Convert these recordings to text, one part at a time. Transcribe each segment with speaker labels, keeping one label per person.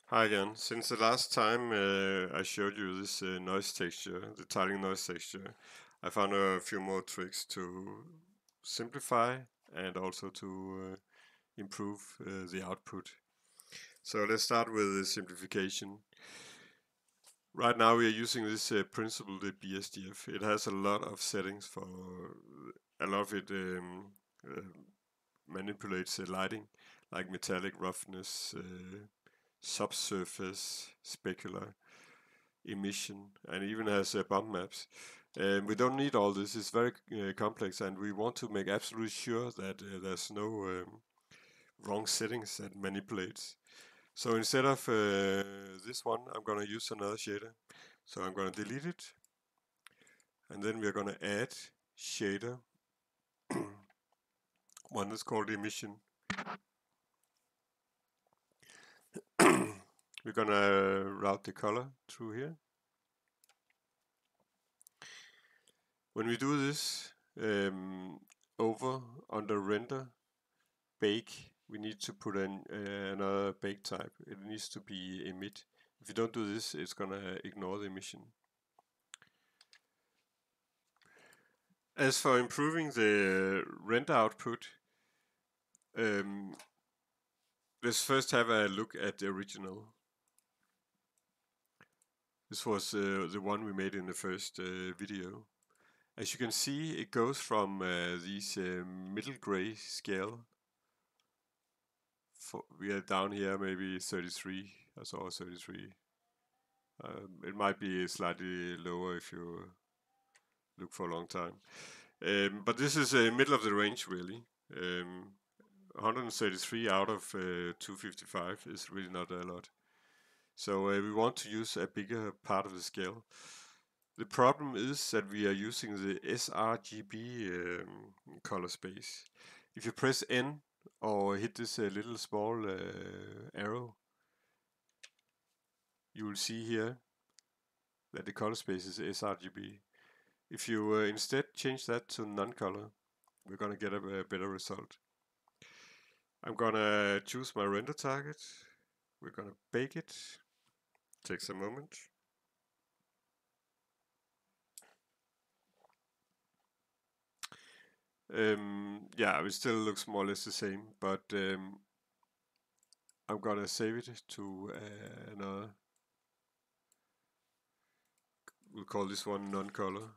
Speaker 1: Hi again. Since the last time I showed you this noise texture, the tiling noise texture, I found a few more tricks to simplify and also to improve the output. So let's start with the simplification. Right now we are using this principle, the BSDF. It has a lot of settings for, a lot of it uh, manipulates the lighting, like metallic roughness, subsurface, specular, emission, and even has bump maps. We don't need all this. It's very complex, and we want to make absolutely sure that there's no wrong settings that manipulates. So instead of this one, I'm going to use another shader. So I'm going to delete it, and then we're going to add shader, one that's called emission. We're going to route the color through here. When we do this, over under render, bake, we need to put in another bake type. It needs to be emit. If you don't do this, it's gonna ignore the emission. As for improving the render output, let's first have a look at the original. This was the one we made in the first video. As you can see, it goes from these middle gray scale. We are down here maybe 33. I saw 33. It might be slightly lower if you look for a long time. But this is middle of the range really. 133 out of 255 is really not a lot. So we want to use a bigger part of the scale. The problem is that we are using the sRGB color space. If you press N or hit this little small arrow, you will see here that the color space is sRGB. If you instead change that to non-color, we're gonna get a better result. I'm gonna choose my render target. We're gonna bake it. Takes a moment. Yeah, it still looks more or less the same, but I'm gonna save it to another. We'll call this one non-color.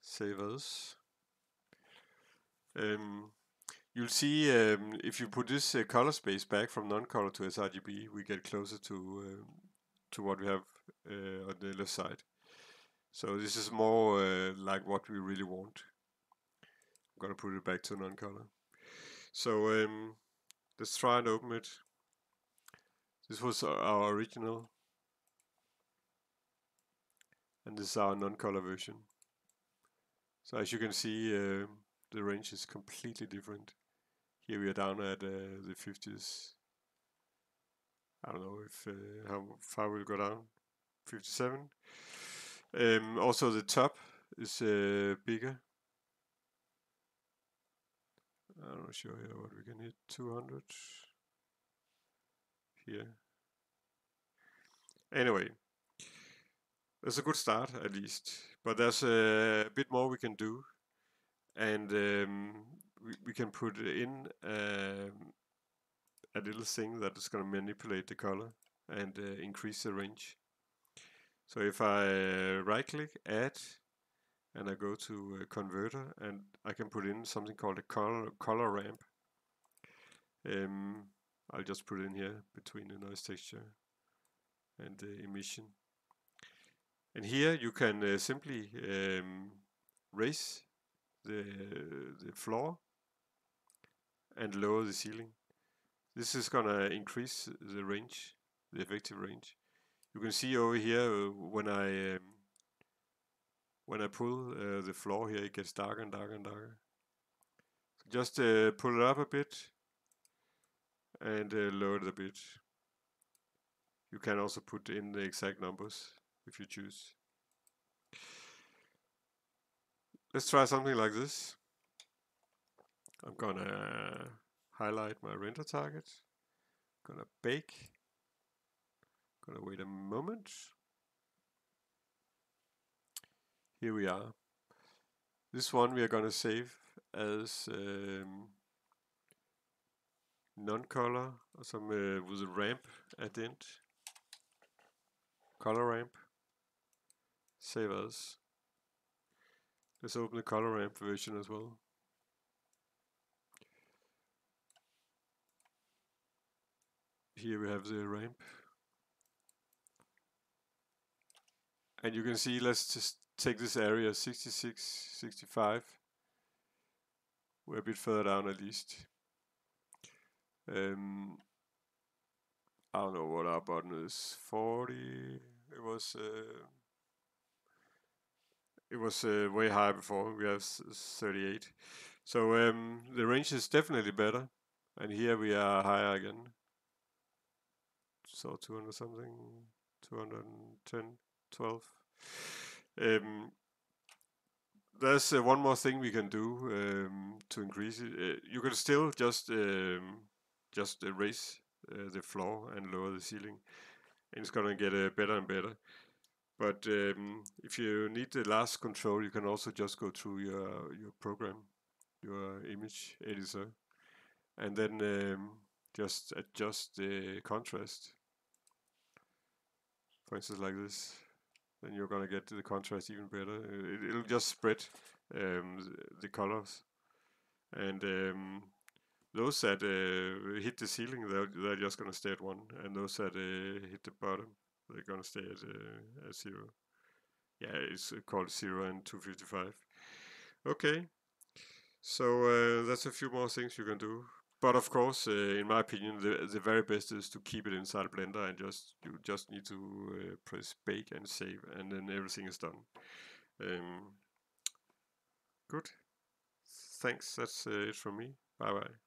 Speaker 1: Save as. You'll see if you put this color space back from non-color to sRGB, we get closer to what we have on the left side. So this is more like what we really want. I'm gonna put it back to non-color. So let's try and open it. This was our original, and this is our non-color version. So as you can see, the range is completely different. Here we are down at the 50s. I don't know if how far we'll go down. 57. Also the top is bigger. I'm not sure here what we can hit. 200 here. Anyway, that's a good start at least, but there's a bit more we can do, and we can put in a little thing that is going to manipulate the color and increase the range. So if I right click, add, and I go to converter, and I can put in something called a color ramp. I'll just put it in here between the noise texture and the emission. And here you can simply raise the floor and lower the ceiling. This is gonna increase the range, the effective range. You can see over here when I pull the floor here, it gets darker and darker and darker. So just pull it up a bit and lower it a bit. You can also put in the exact numbers if you choose. Let's try something like this. I'm gonna highlight my render target, Gonna bake. Gonna wait a moment. Here we are. This one we are gonna save as non-color, og som with a ramp at the end. Color ramp. Save as. Let's open the color ramp version as well. Here we have the ramp. And you can see, let's just take this area 66, 65. We're a bit further down at least. I don't know what our button is. 40. It was way higher before. We have 38. So the range is definitely better. And here we are higher again. So 200 something, 210, 12. There's one more thing we can do to increase it. You can still just raise the floor and lower the ceiling, and it's gonna get better and better. But if you need the last control, you can also just go through your program, your image editor, and then just adjust the contrast. For instance, like this. Then you're gonna get the contrast even better. It'll just spread the colors, and those that hit the ceiling, they're just gonna stay at 1, and those that hit the bottom, they're gonna stay at 0. Yeah, it's called 0 and 255. Okay, so that's a few more things you can do. But of course, in my opinion, the very best is to keep it inside Blender, and you just need to press bake and save, and then everything is done. Good. Thanks. That's it from me. Bye bye.